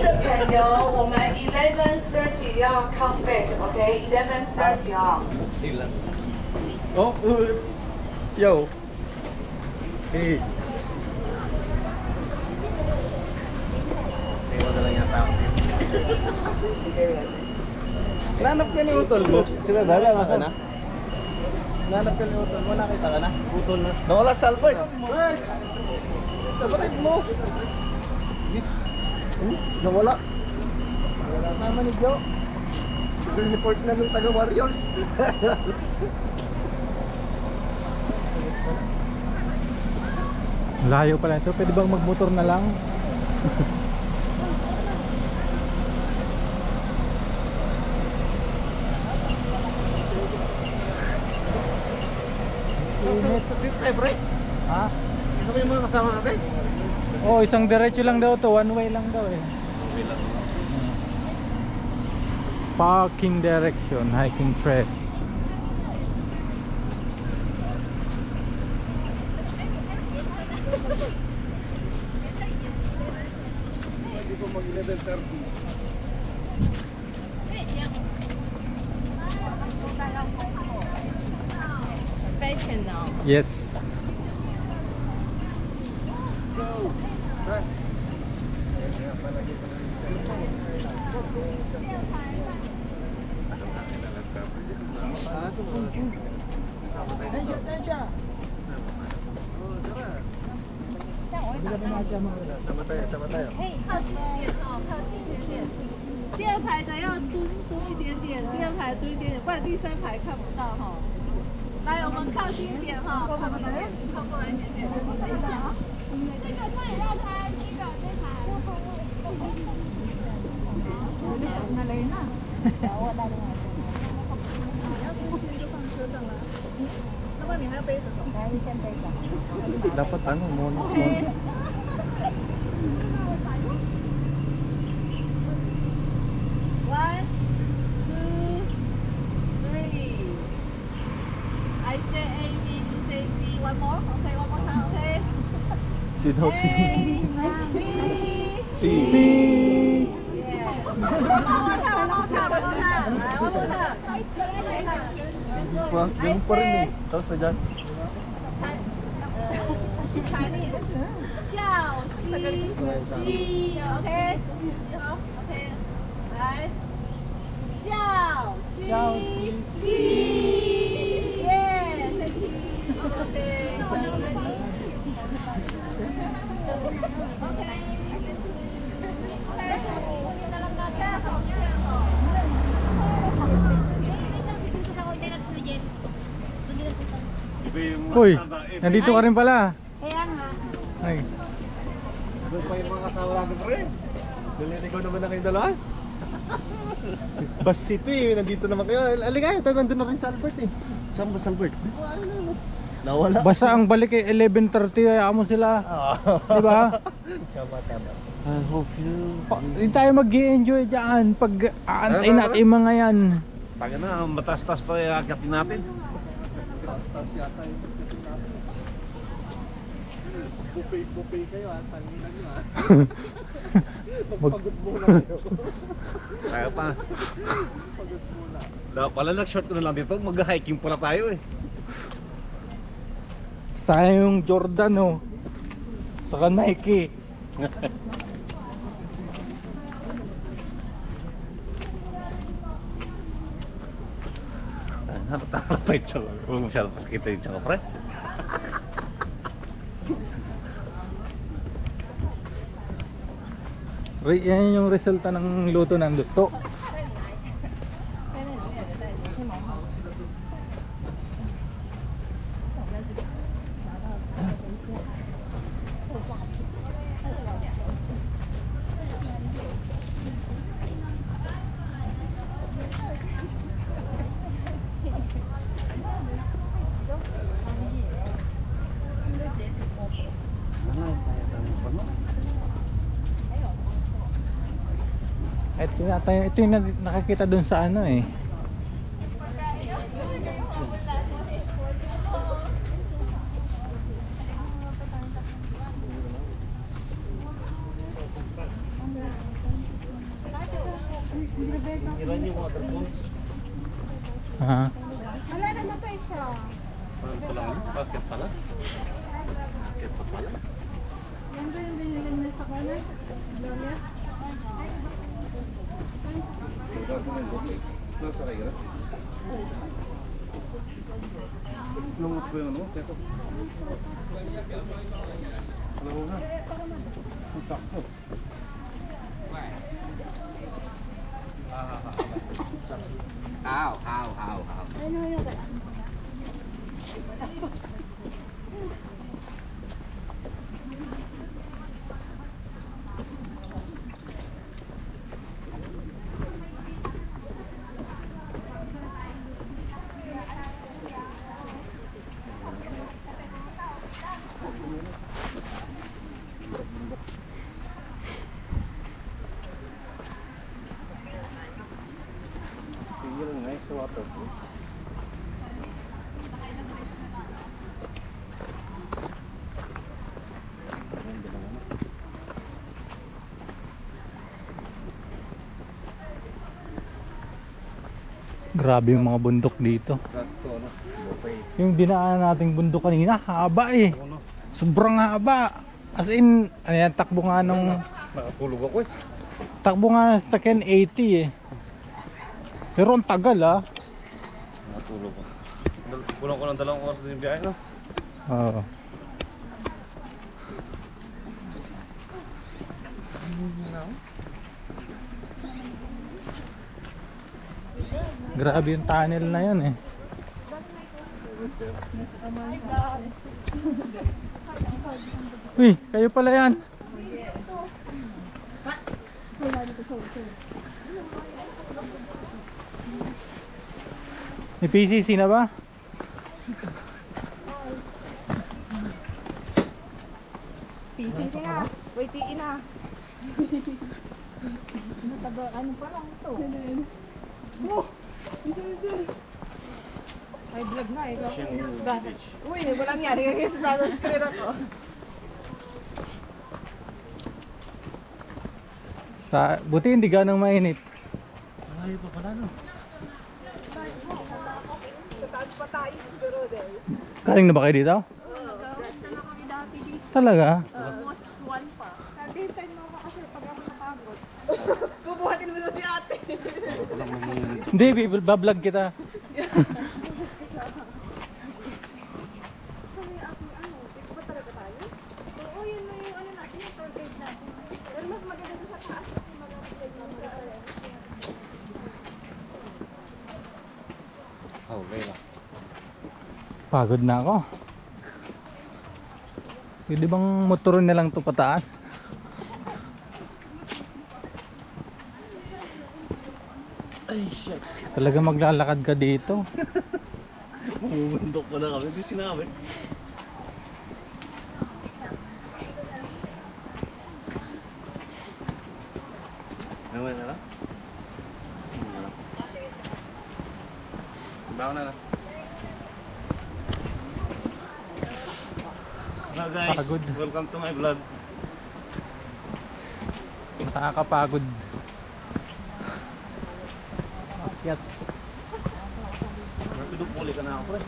的朋友，我们11:30要 come back，OK？11:30啊。Oh, yo. Hey. Iwan na lang yata ako dito. Nanap ka ni Utol mo? Sila dala ka na? Nanap ka ni Utol mo? Nakita ka na? Utol na. Nawala sa Albert. Kapatid mo. Nawala. Wala tama ni Joe. Report na ng taga Warriors. Layo pala ito. Pwede bang magmotor na lang? Sa trip tayo, pre. Ha? Ito ba yung mga kasama natin? Oh, isang diretso lang daw to. One way lang daw eh. Parking direction, hiking trail. Hindi ko mag-level 30. Yes. Go! Right. Sama tayo. 可以靠近一点哦，靠近一点点。第二排的要蹲一点点，第二排蹲一点点，不然第三排看不到哈。来，我们靠近一点哈，靠近一点，靠过来一点点。这个这里要拍，这个这排。那雷娜，我带着我。你要冬天就放车上了，要不然你还要背着走。还是先背着。Dapat ano, mono. Okay. One, two, three. I say A, B, you say C. One more. Okay, one more time. Okay. Sino si? A, B, C. Yeah. One more time. One more time. One more time. One more time. Yung pa rin eh. Tapos na dyan. Chinese. 笑嘻嘻 ，OK，好 ，OK，来，笑嘻嘻，耶，thank you，OK，OK，Uy, nandito ka rin pala. Kaya nga. Ay. Doon pa yung mga kasama natin, pre. Ikaw naman na kayong dalawa. Bus City eh, nandito naman kayo. Aligay, nandun na rin sa Albert eh. Saan ba sa Albert? Di ko alam na. Nawala. Basta ang balik ay 11:30, hayaan mo sila. Di ba? Tama. I hope you... Hindi tayo mag-i-enjoy dyan pag aantay natin yung mga yan. Taga na, matas-tas pa yung agatin natin. Taas yata yung Buffet kayo ha, tanginan nyo ha. Magpagod muna kayo. Kaya pa. Pagod muna. Dapat pala nag-short ko na lang dito, mag-hiking pala tayo eh. Sayang yung Jordan oh. Saka Nike. Nakatala pa yung tsaka. Huwag masyado paskita yung tsaka, pre. Yan yung resulta ng luto ng luto. Ito yung nakakita dun sa ano eh. Ilan yung waterfalls? Ah. Wala na na pa siya. Parang pala ano? Bakit pala? Bakit pa pala? Yan ba yung binilan na sa corner? Gloria? Nasa kayo na? Lungot ko yung ano? Teko. Ano nga? Ang sakto. How? Ano yung kaya? Sige lang nice sa waterfall. Grabe yung mga bundok dito. Sakto ano? Okay. Yung dinaanan nating bundok kanina, haba eh. Ano? Sobrang haba. As in, ayan, takbo nga nung... Nakatulog ako eh. Takbo nga sa Ken 80 eh. Pero ang tagal ah. Nakatulog ako. Kulang ko ng 2 oras din yung biyahe no? Oo. Grabe yung tunnel na yun eh. Uy, kayo pala yan. May PCC na ba? PCC na. Waitiin na. Ano pa lang ito? May vlog na eh. Bakit? Uy, walang yari kasi sa screen ako. Buti hindi ganang mainit. Malayo pa pala no? Sa taas pa tayo siguro din. Kaling na ba kayo dito? Talaga? Almost 1 pa. Nag-intay mo ako kasi pag ako napagod. Bubuhatin mo daw si ate. Hindi, bablog kita. Oo, yun na yung ano natin, yung tour guide natin. Pero mas maganda doon sa taas kasi mag-upload na mo sa Okay lang. Pagod na ako. Pwede bang motoron na lang to pataas? Ay shit. Talaga maglalakad ka dito. Mamumundok pa na kami. Hindi sinabi. Naman na lang? Bago na lang. Hello guys, Pagod. welcome to my vlog. Nakakapagod. Akyat. Napidupuli ka na ako pre.